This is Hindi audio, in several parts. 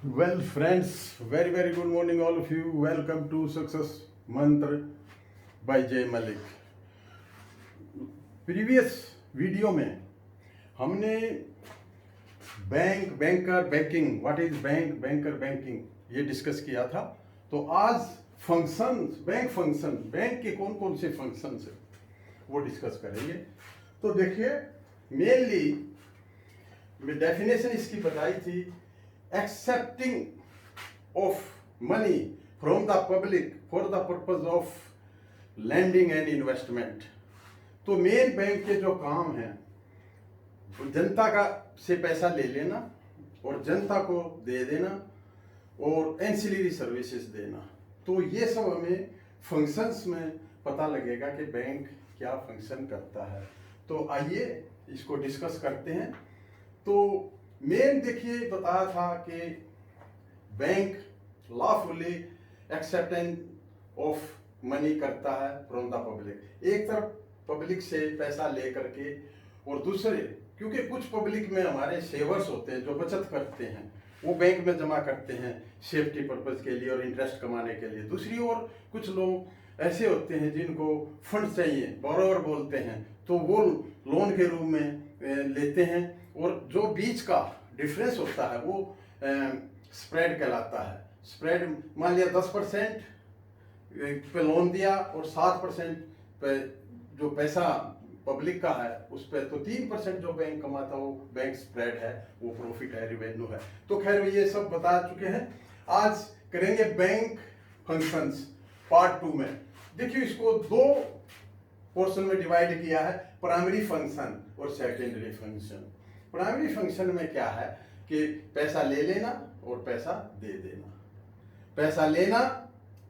Well, friends, very good morning, all of you. Welcome to Success Mantra by Jay Malik. Previous video में हमने banking, what is banker banking ये डिस्कस किया था। तो आज बैंक के कौन कौन से फंक्शंस है वो डिस्कस करेंगे। तो देखिए, मेनली मैं डेफिनेशन इसकी बताई थी, accepting of money from the public for the purpose of lending and investment. तो मेन बैंक के जो काम हैं, जनता का से पैसा ले लेना और जनता को दे देना और एंसिलरी सर्विसेज देना। तो ये सब हमें फंक्शंस में पता लगेगा कि बैंक क्या फंक्शन करता है। तो आइए इसको डिस्कस करते हैं। तो मेन देखिए, बताया था कि bank lawfully acceptance of money करता है फ्रॉम द पब्लिक। एक तरफ पब्लिक से पैसा ले करके, और दूसरे, क्योंकि कुछ पब्लिक में हमारे सेवर्स होते हैं जो बचत करते हैं, वो बैंक में जमा करते हैं सेफ्टी पर्पज के लिए और इंटरेस्ट कमाने के लिए। दूसरी ओर कुछ लोग ऐसे होते हैं जिनको फंड चाहिए, बोरोवर बोलते हैं, तो वो लोन के रूप में लेते हैं, और जो बीच का डिफरेंस होता है वो स्प्रेड कहलाता है। स्प्रेड मान लिया 10% पे लोन दिया और 7% पे जो पैसा पब्लिक का है उस पर, तो 3% जो बैंक कमाता है वो बैंक स्प्रेड है, वो प्रॉफिट है, रिवेन्यू है। तो खैर ये सब बता चुके हैं। आज करेंगे बैंक फंक्शंस पार्ट 2 में। देखिए, इसको दो पोर्शन में डिवाइड किया है, प्राइमरी फंक्शन और सेकेंडरी फंक्शन। प्राइमरी फंक्शन में क्या है कि पैसा ले लेना और पैसा दे देना। पैसा लेना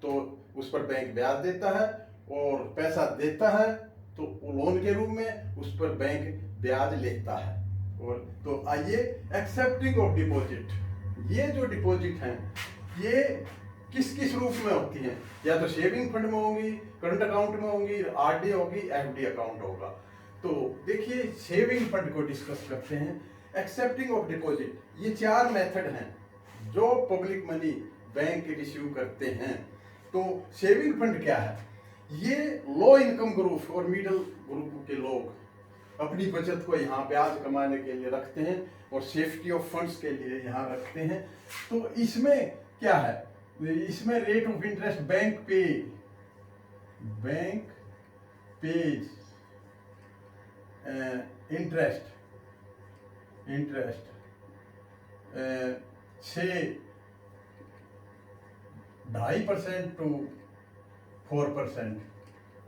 तो उस पर बैंक ब्याज देता है, और पैसा देता है तो लोन के रूप में उस पर बैंक ब्याज लेता है। और तो आइए, एक्सेप्टिंग ऑफ डिपॉजिट। ये जो डिपॉजिट हैं ये किस किस रूप में होती हैं? या तो सेविंग फंड में होंगी, करंट अकाउंट में होंगी, आरडी होगी, एफडी अकाउंट होगा। तो देखिए, सेविंग फंड को डिस्कस करते हैं। एक्सेप्टिंग ऑफ डिपॉजिट, ये 4 मेथड हैं जो पब्लिक मनी बैंक रिसीव करते हैं। तो सेविंग फंड क्या है? ये लो इनकम ग्रुप और मिडिल ग्रुप के लोग अपनी बचत को यहाँ ब्याज कमाने के लिए रखते हैं और सेफ्टी ऑफ फंड्स के लिए यहाँ रखते हैं। तो इसमें क्या है? इसमें rate of interest bank page interest से 2.5% to 4%,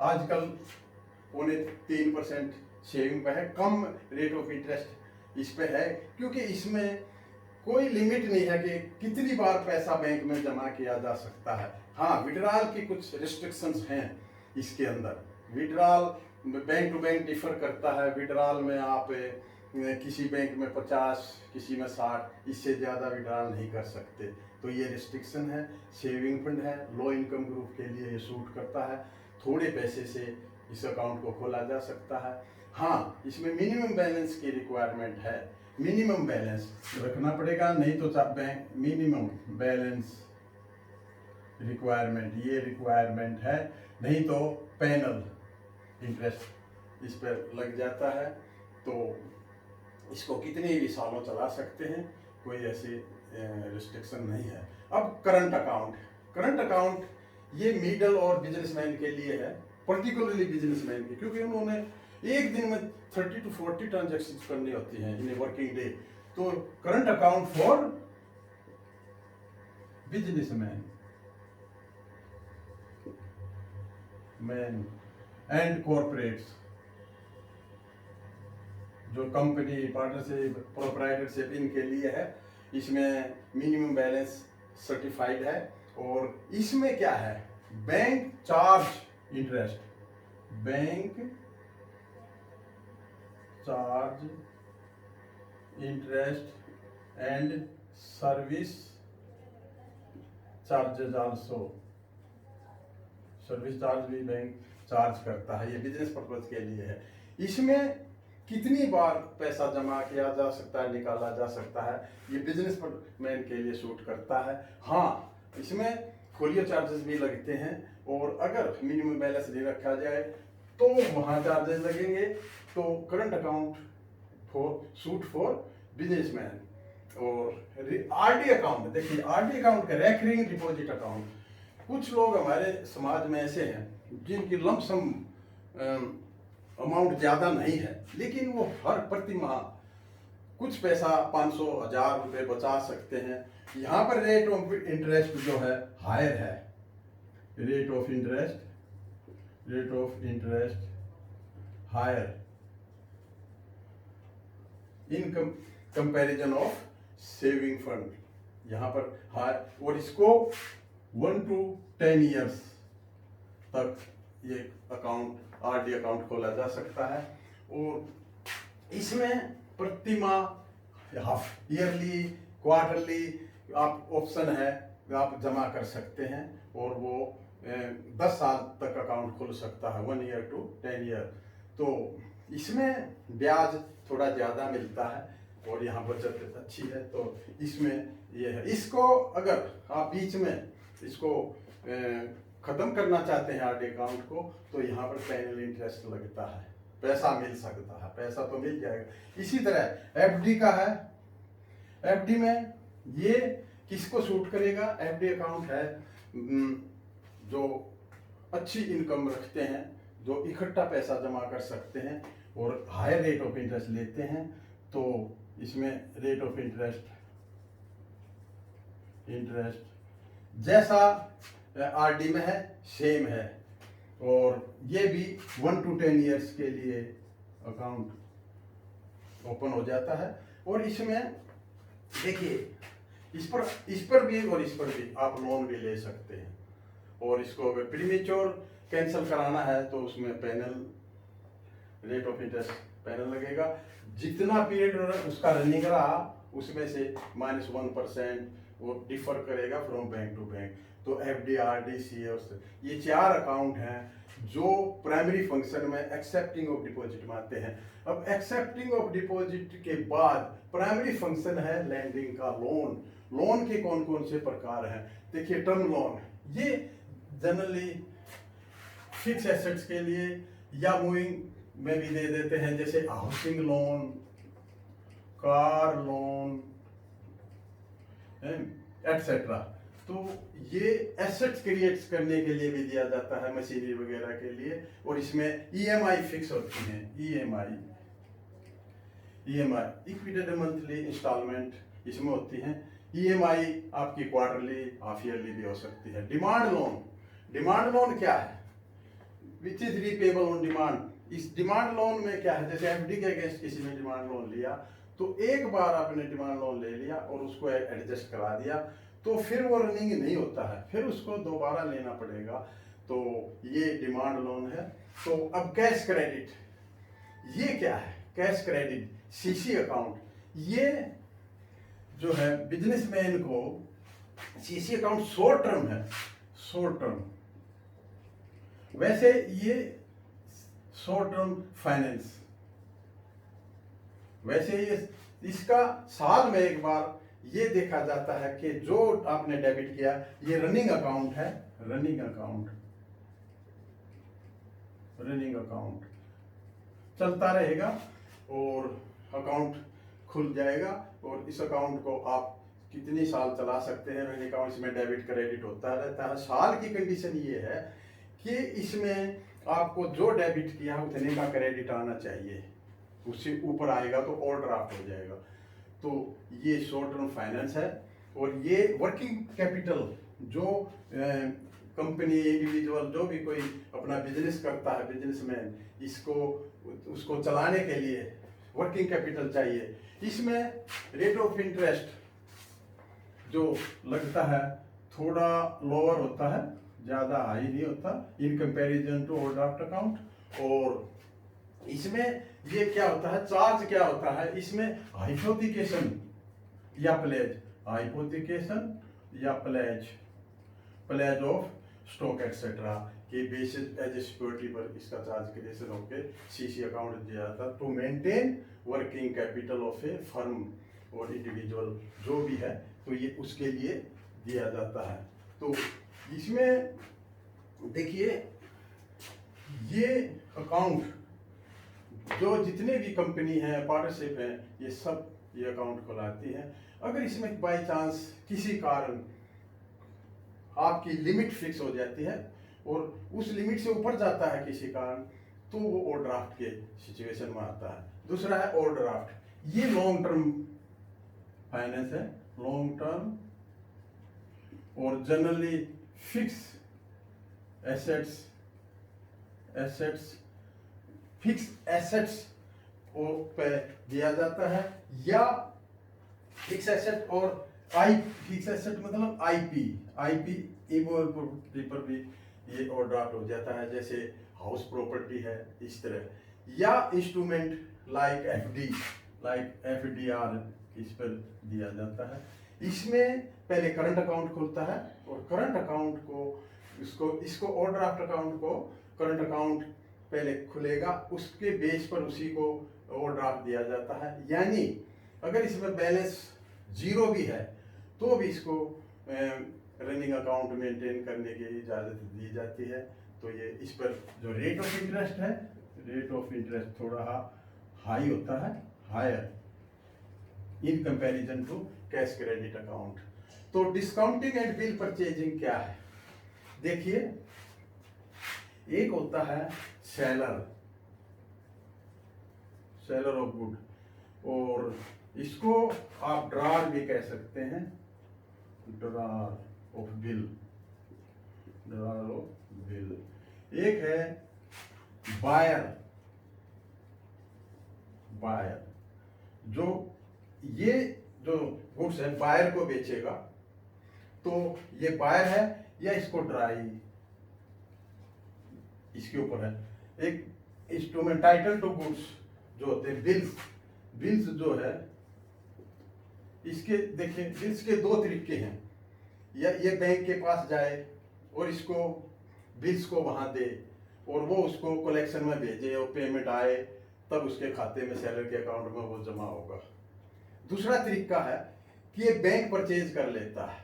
आजकल 3% सेविंग पे है। कम रेट ऑफ इंटरेस्ट इस पे है, क्योंकि इसमें कोई लिमिट नहीं है कि कितनी बार पैसा बैंक में जमा किया जा सकता है। हाँ, विड्रॉल की कुछ रिस्ट्रिक्शंस हैं इसके अंदर। Withdrawal bank to bank differ करता है। विड्रॉल में आप किसी बैंक में 50, किसी में 60, इससे ज़्यादा विड्रॉल नहीं कर सकते। तो ये रिस्ट्रिक्शन है। सेविंग फंड है, लो इनकम ग्रुप के लिए ये सूट करता है। थोड़े पैसे से इस अकाउंट को खोला जा सकता है। हाँ, इसमें मिनिमम बैलेंस की रिक्वायरमेंट है। मिनिमम बैलेंस रखना पड़ेगा, नहीं तो बैंक मिनिमम बैलेंस रिक्वायरमेंट, ये रिक्वायरमेंट है, नहीं तो पेनल इंटरेस्ट इस पर लग जाता है। तो इसको कितने भी सालों चला सकते हैं, कोई ऐसी रिस्ट्रिक्शन नहीं है। अब करंट अकाउंट ये मिडल और बिजनेसमैन के लिए है, पर्टिकुलरली बिजनेसमैन के, क्योंकि उन्होंने एक दिन में 30 to 40 ट्रांजेक्शन करनी होती हैं इन ए वर्किंग डे। तो current account for businessman and corporates, जो कंपनी, पार्टनरशिप, प्रोप्राइटरशिप, इनके लिए है। इसमें मिनिमम बैलेंस सर्टिफाइड है। और इसमें क्या है? Bank charge interest and service charges also. Service charge भी बैंक चार्ज करता है, ये बिजनेस पर्पज के लिए है। इसमें कितनी बार पैसा जमा किया जा सकता है, निकाला जा सकता है, ये बिजनेस मैन के लिए सूट करता है। हाँ, इसमें फोलियो चार्जेस भी लगते हैं, और अगर मिनिमम बैलेंस नहीं रखा जाए तो वहाँ चार्जेस लगेंगे। तो current account suit for businessman. और आरडी अकाउंट, देखिए आरडी अकाउंट का रेकरिंग डिपॉजिट अकाउंट, कुछ लोग हमारे समाज में ऐसे हैं जिनकी लमसम अमाउंट ज़्यादा नहीं है, लेकिन वो हर प्रति माह कुछ पैसा 500-1000 रुपये बचा सकते हैं। यहाँ पर रेट ऑफ इंटरेस्ट जो है हायर है, rate of interest higher in comparison of saving fund, यहाँ पर हायर। और इसको 1 to 10 ईयर्स तक ये अकाउंट आरडी अकाउंट खोला जा सकता है। और इसमें प्रति माह, हाफ ईयरली, क्वार्टरली आप ऑप्शन है, आप जमा कर सकते हैं। और वो 10 साल तक अकाउंट खुल सकता है, 1 year to 10 year। तो इसमें ब्याज थोड़ा ज़्यादा मिलता है और यहाँ बचत अच्छी है। तो इसमें ये है, इसको अगर आप बीच में इसको ख़त्म करना चाहते हैं आरडी अकाउंट को, तो यहाँ पर पेनल इंटरेस्ट लगता है, पैसा मिल सकता है, पैसा तो मिल जाएगा। इसी तरह एफडी का है, एफडी में ये किसको सूट करेगा? एफडी अकाउंट है जो अच्छी इनकम रखते हैं, जो इकट्ठा पैसा जमा कर सकते हैं और हायर रेट ऑफ इंटरेस्ट लेते हैं। तो इसमें रेट ऑफ इंटरेस्ट जैसा आरडी में है सेम है। और ये भी 1 to 10 ईयर्स के लिए अकाउंट ओपन हो जाता है। और इसमें देखिए इस पर भी और इस पर भी आप लोन भी ले सकते हैं। और इसको अगर प्रीमेच्योर कैंसिल कराना है तो उसमें panel rate of interest panel लगेगा। जितना पीरियड उसका रनिंग रहा उसमें से -1% वो डिफर करेगा फ्रॉम बैंक टू बैंक। तो एफडी, आरडी, सीएस, ये 4 अकाउंट हैं जो प्राइमरी फंक्शन में एक्सेप्टिंग ऑफ डिपॉजिट में आते हैं। अब एक्सेप्टिंग ऑफ डिपॉजिट के बाद प्राइमरी फंक्शन है लैंडिंग का, लोन। लोन के कौन कौन से प्रकार हैं? देखिए टर्म लोन, ये जनरली फिक्स एसेट्स के लिए या मूविंग में भी दे देते हैं, जैसे housing loan, car loan etcetera. तो ये एसेट्स क्रिएट करने के लिए भी दिया जाता है, मशीनरी वगैरह के लिए। और इसमें ईएमआई फिक्स होती है, ईएमआई इक्विटेड मंथली इंस्टॉलमेंट इसमें होती है। ईएमआई आपकी क्वार्टरली, हाफ ईयरली भी हो सकती है। डिमांड लोन क्या है? Which is repayable on demand. इस डिमांड लोन में क्या है, जैसे एफडी के अगेंस्ट किसी ने डिमांड लोन लिया तो एक बार आपने डिमांड लोन ले लिया और उसको एडजस्ट करा दिया तो फिर वो रनिंग नहीं होता है, फिर उसको दोबारा लेना पड़ेगा। तो ये डिमांड लोन है। तो अब कैश क्रेडिट, ये क्या है? कैश क्रेडिट सीसी अकाउंट, ये जो है बिजनेसमैन को सीसी अकाउंट शॉर्ट टर्म है, शॉर्ट टर्म। वैसे ये शॉर्ट टर्म फाइनेंस, वैसे ये इसका साल में एक बार ये देखा जाता है कि जो आपने डेबिट किया ये रनिंग अकाउंट है, रनिंग अकाउंट चलता रहेगा और अकाउंट खुल जाएगा। और इस अकाउंट को आप कितनी साल चला सकते हैं, रनिंग अकाउंट, इसमें डेबिट क्रेडिट होता रहता है। साल की कंडीशन ये है कि इसमें आपको जो डेबिट किया उतने का क्रेडिट आना चाहिए, उससे ऊपर आएगा तो ओवरड्राफ्ट हो जाएगा। तो ये शॉर्ट टर्म फाइनेंस है। और ये वर्किंग कैपिटल जो कंपनी, इंडिविजुअल, जो भी कोई अपना बिजनेस करता है, बिजनेसमैन, उसको चलाने के लिए वर्किंग कैपिटल चाहिए। इसमें रेट ऑफ इंटरेस्ट जो लगता है थोड़ा लोअर होता है, ज़्यादा हाई नहीं होता in comparison to overdraft account. और इसमें ये क्या होता है, चार्ज क्या होता है, इसमें हाइपोथिकेशन या प्लेज ऑफ स्टॉक एक्सेट्रा कि बेसिस एज ए सिक्योरिटी पर इसका चार्ज क्रिएशन होकर सीसी अकाउंट दिया जाता है to maintain working capital of a firm और इंडिविजुअल जो भी है, तो ये उसके लिए दिया जाता है। तो इसमें देखिए ये अकाउंट जो जितने भी कंपनी है पार्टनरशिप है ये सब ये अकाउंट खुलाती है। अगर इसमें बाई चांस किसी कारण आपकी लिमिट फिक्स हो जाती है और उस लिमिट से ऊपर जाता है किसी कारण, तो वो ओवरड्राफ्ट के सिचुएशन में आता है। दूसरा है ओवरड्राफ्ट, ये लॉन्ग टर्म फाइनेंस है, लॉन्ग टर्म और जनरली फिक्स फिक्स एसेट्स पे दिया जाता है, या फिक्स एसेट और फिक्स एसेट मतलब आईपी इमोबल प्रॉपर्टी पर भी ये ओवरड्राफ्ट हो जाता है, जैसे हाउस प्रॉपर्टी है इस तरह, या इंस्ट्रूमेंट लाइक एफडीआर इस पर दिया जाता है। इसमें पहले करंट अकाउंट खुलता है और करंट अकाउंट को इसको ओवरड्राफ्ट अकाउंट को करंट अकाउंट पहले खुलेगा, उसके बेस पर उसी को ओवरड्राफ्ट दिया जाता है। यानी अगर इसमें बैलेंस जीरो भी है तो भी इसको रनिंग अकाउंट मेंटेन करने की इजाज़त दी जाती है। तो ये इस पर जो रेट ऑफ इंटरेस्ट है, रेट ऑफ इंटरेस्ट थोड़ा हाई होता है, higher in comparison to cash credit account. तो डिस्काउंटिंग एंड बिल परचेजिंग क्या है? देखिए, एक होता है सेलर ऑफ गुड, और इसको आप ड्रार भी कह सकते हैं, ड्रार ऑफ बिल। एक है बायर, जो ये जो गुड्स है बायर को बेचेगा, तो ये बायर है, या इसको ड्राई इसके ऊपर है। एक इंस्ट्रूमेंट टाइटल टू गुड्स जो होते हैं, बिल्स जो है इसके देखिए बिल्स के दो तरीके हैं, या ये बैंक के पास जाए और इसको बिल्स को वहां दे और वो उसको कलेक्शन में भेजे और पेमेंट आए तब उसके खाते में सेलर के अकाउंट में वो जमा होगा। दूसरा तरीका है कि ये बैंक परचेज कर लेता है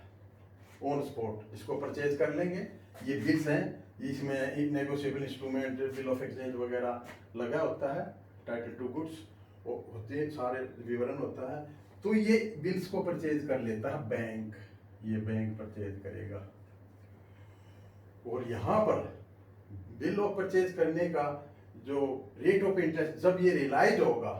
ऑन स्पॉट, इसको परचेज कर लेंगे, ये बिल्स हैं, इसमें negotiable instrument bill of exchange वगैरह लगा होता है, टाइटल टू गुड्स होते हैं, सारे विवरण होता है। तो ये बिल्स को परचेज कर लेता है बैंक, ये बैंक परचेज करेगा। और यहाँ पर बिल ऑफ परचेज करने का जो रेट ऑफ इंटरेस्ट जब ये रियलाइज होगा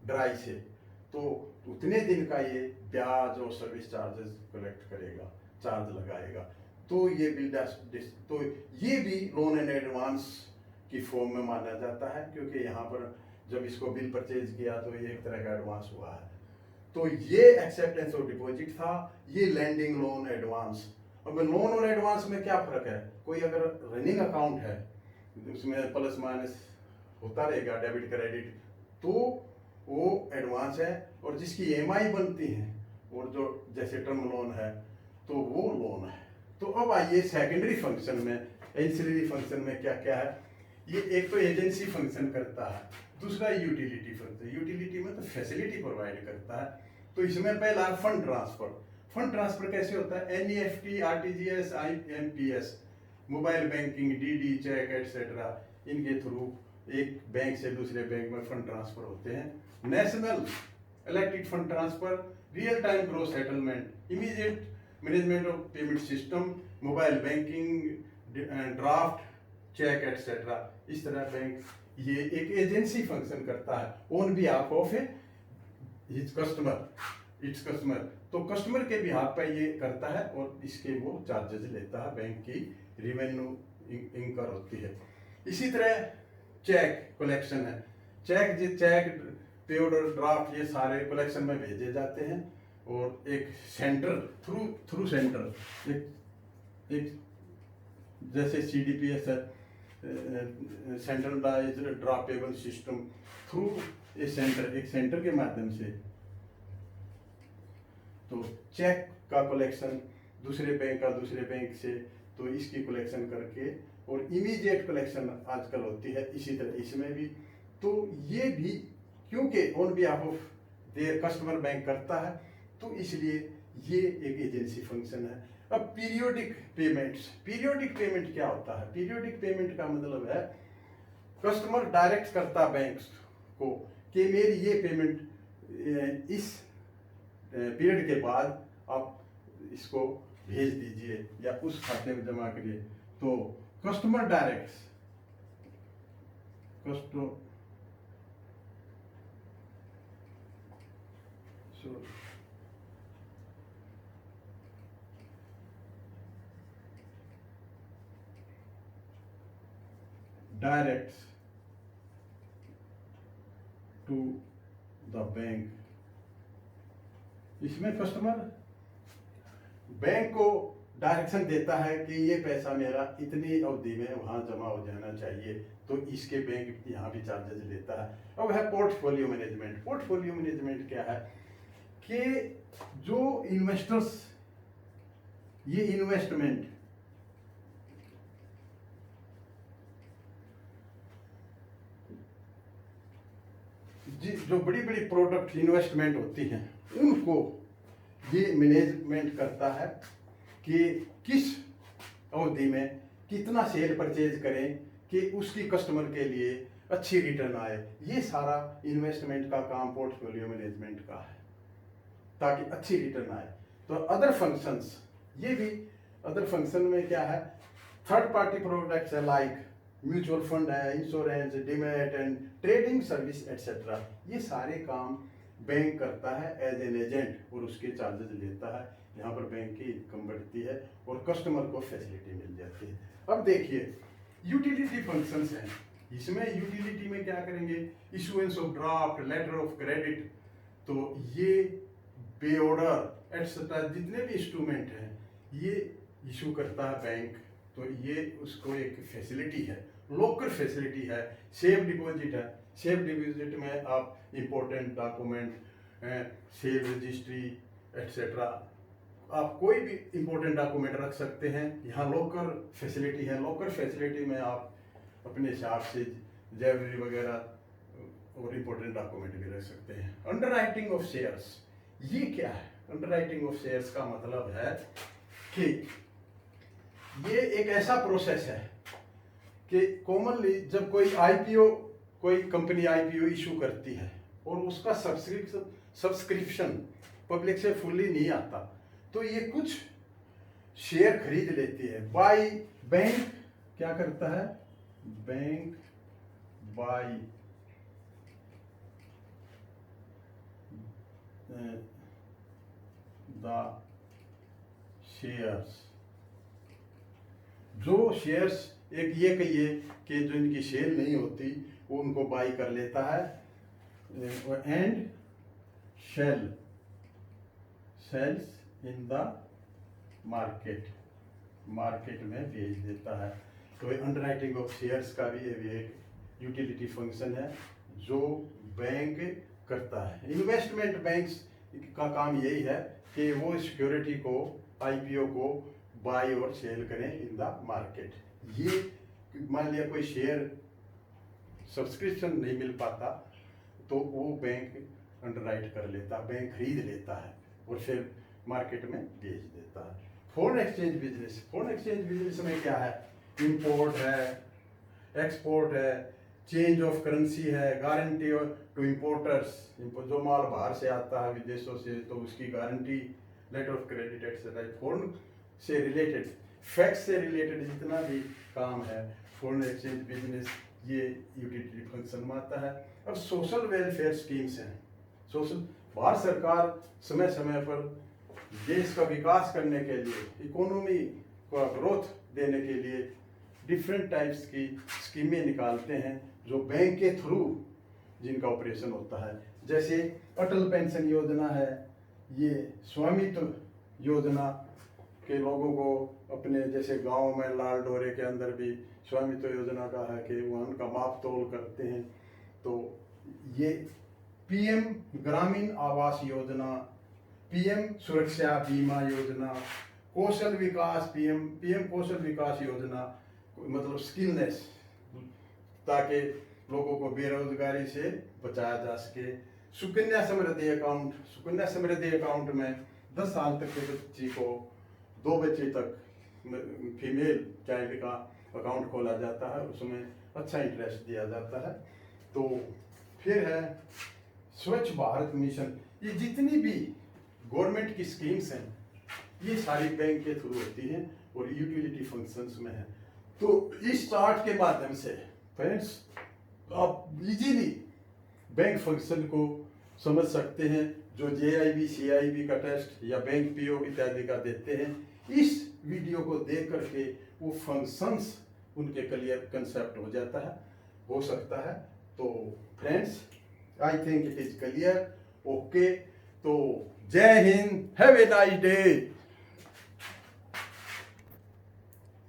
ड्राई से, तो उतने दिन का ये ब्याज और सर्विस चार्जेस कलेक्ट करेगा, चार्ज लगाएगा। तो ये तो ये भी लोन एंड एडवांस की फॉर्म में माना जाता है, क्योंकि यहाँ पर जब इसको बिल परचेज किया तो ये एक तरह का एडवांस हुआ है। तो ये एक्सेप्टेंस ऑफ डिपॉजिट था, ये लैंडिंग लोन एडवांस। अब लोन और एडवांस में क्या फर्क है? कोई अगर रनिंग अकाउंट है उसमें प्लस माइनस होता रहेगा, डेबिट क्रेडिट, तो वो एडवांस है, और जिसकी ईएमआई बनती है और जो जैसे टर्म लोन है तो वो लोन है। तो अब आइए सेकेंडरी फंक्शन में, एंसिलरी फंक्शन में क्या क्या है। ये एक तो एजेंसी फंक्शन करता है, दूसरा यूटिलिटी फंक्शन, यूटिलिटी में तो फैसिलिटी प्रोवाइड करता है। तो इसमें पहला फंड ट्रांसफर कैसे होता है? NEFT, RTGS, IMPS, mobile banking, DD, cheque etcetera, इनके थ्रू एक बैंक से दूसरे बैंक में फंड ट्रांसफर होते हैं। National electric fund transfer, real time gross settlement, immediate management of payment system, mobile banking, draft, cheque etcetera. इस तरह बैंक ये एक एजेंसी फंक्शन करता है on behalf of its customer. तो कस्टमर के बिहाफ पे ये करता है और इसके वो चार्जेस लेता है, बैंक की रेवेन्यू इनकर होती है। इसी तरह चेक कलेक्शन है, चेक पेड और ड्राफ्ट ये सारे कलेक्शन में भेजे जाते हैं, और एक सेंटर थ्रू सेंटर एक जैसे सीडीपीएस है, सेंट्रलाइज्ड ड्राफ्टेबल सिस्टम, थ्रू एक सेंटर के माध्यम से तो चेक का कलेक्शन दूसरे बैंक से, तो इसकी कलेक्शन करके और इमीडिएट कलेक्शन आजकल होती है, इसी तरह इसमें भी। तो ये भी क्योंकि on behalf of their customer bank करता है, तो इसलिए ये एक एजेंसी फंक्शन है। अब पीरियोडिक पेमेंट्स, पीरियोडिक पेमेंट क्या होता है? पीरियोडिक पेमेंट का मतलब है कस्टमर डायरेक्ट करता बैंक को कि मेरी ये पेमेंट इस पीरियड के बाद आप इसको भेज दीजिए या उस खाते में जमा करिए। तो customer direct direct to the bank, इसमें कस्टमर बैंक को डायरेक्शन देता है कि ये पैसा मेरा इतनी अवधि में वहाँ जमा हो जाना चाहिए, तो इसके बैंक यहाँ भी चार्जेस लेता है। अब है पोर्टफोलियो मैनेजमेंट। पोर्टफोलियो मैनेजमेंट क्या है कि जो इन्वेस्टर्स ये इन्वेस्टमेंट जो बड़ी बड़ी प्रोडक्ट इन्वेस्टमेंट होती हैं उनको ये मैनेजमेंट करता है कि किस अवधि में कितना सेल परचेज करें कि उसकी कस्टमर के लिए अच्छी रिटर्न आए। ये सारा इन्वेस्टमेंट का काम पोर्टफोलियो मैनेजमेंट का है, ताकि अच्छी रिटर्न आए। तो अदर फंक्शंस, ये भी अदर फंक्शन में क्या है, थर्ड पार्टी प्रोडक्ट्स है लाइक म्यूचुअल फंड है, insurance, demat and trading service etcetera. ये सारे काम बैंक करता है एज एन एजेंट और उसके चार्जेस लेता है। यहाँ पर बैंक की इनकम बढ़ती है और कस्टमर को फैसिलिटी मिल जाती है। अब देखिए यूटिलिटी फंक्शंस हैं। इसमें यूटिलिटी में क्या करेंगे, issuance of draft, letter of credit, तो ये पे ऑर्डर एटसेट्रा जितने भी इंस्ट्रूमेंट हैं ये इशू करता है बैंक। तो ये उसको एक फैसिलिटी है, लोकल फैसिलिटी है। सेफ डिपॉजिट है, सेफ डिपॉजिट में आप important document, sale registry etcetera, आप कोई भी इम्पोर्टेंट डॉक्यूमेंट रख सकते हैं। यहाँ लोकल फैसिलिटी है। लोकल फैसिलिटी में आप अपने हिसाब से ज्वेलरी वगैरह और इम्पोर्टेंट डॉक्यूमेंट भी रख सकते हैं। अंडरराइटिंग ऑफ शेयर्स, ये क्या है? अंडरराइटिंग ऑफ शेयर्स का मतलब है कि ये एक ऐसा प्रोसेस है कि कॉमनली जब कोई कंपनी आईपीओ इशू करती है और उसका सब्सक्रिप्शन पब्लिक से फुल्ली नहीं आता, तो ये कुछ शेयर खरीद लेती है। बाई बैंक क्या करता है, बैंक बाई द शेयर्स, जो शेयर्स एक ये कहिए कि जो इनकी सेल नहीं होती वो उनको बाई कर लेता है and sales in the market में भेज देता है। तो अंडरराइटिंग ऑफ शेयर्स का भी एक यूटिलिटी फंक्शन है जो बैंक करता है। इन्वेस्टमेंट बैंक्स का काम यही है कि वो सिक्योरिटी को, आईपीओ को बाई और सेल करें इन द मार्केट। ये मान लिया कोई शेयर सब्सक्रिप्शन नहीं मिल पाता तो वो बैंक अंडरराइट कर लेता, बैंक खरीद लेता है और फिर मार्केट में बेच देता है। Foreign exchange business, foreign exchange business में क्या है, इंपोर्ट है, एक्सपोर्ट है, चेंज ऑफ करेंसी है, गारंटी टू इंपोर्टर्स, जो माल बाहर से आता है विदेशों से तो उसकी guarantee, letter of credit etcetera. Foreign से रिलेटेड, फैक्स से रिलेटेड जितना भी काम है फॉरेन एक्सचेंज बिजनेस ये यूटिलिटी फंक्शन में आता है। अब सोशल वेलफेयर स्कीम्स हैं। सोशल, भारत सरकार समय समय पर देश का विकास करने के लिए, इकोनॉमी का ग्रोथ देने के लिए डिफरेंट टाइप्स की स्कीमें निकालते हैं जो बैंक के थ्रू जिनका ऑपरेशन होता है। जैसे अटल पेंशन योजना है, ये स्वामित्व योजना के लोगों को अपने जैसे गांव में लाल डोरे के अंदर भी स्वामित्व योजना का है कि वहाँ उनका माप तोल करते हैं। तो ये पीएम ग्रामीण आवास योजना, पीएम सुरक्षा बीमा योजना, कौशल विकास, पीएम कौशल विकास योजना, मतलब स्किलनेस, ताकि लोगों को बेरोजगारी से बचाया जा सके। सुकन्या समृद्धि अकाउंट में 10 साल तक के बच्ची को 2 बच्चे तक फीमेल चाइल्ड का अकाउंट खोला जाता है, उसमें अच्छा इंटरेस्ट दिया जाता है। तो फिर है स्वच्छ भारत मिशन। ये जितनी भी गवर्नमेंट की स्कीम्स हैं ये सारी बैंक के थ्रू होती हैं और यूटिलिटी फंक्शंस में है। तो इस चार्ट के माध्यम से फ्रेंड्स आप इजीली बैंक फंक्शन को समझ सकते हैं। जो JIB CIB का टेस्ट या बैंक PO इत्यादि का देते हैं, इस वीडियो को देख करके वो फंक्शंस उनके क्लियर कंसेप्ट हो सकता है। तो friends I think it is clear. Okay, तो जय Hind, have a nice day.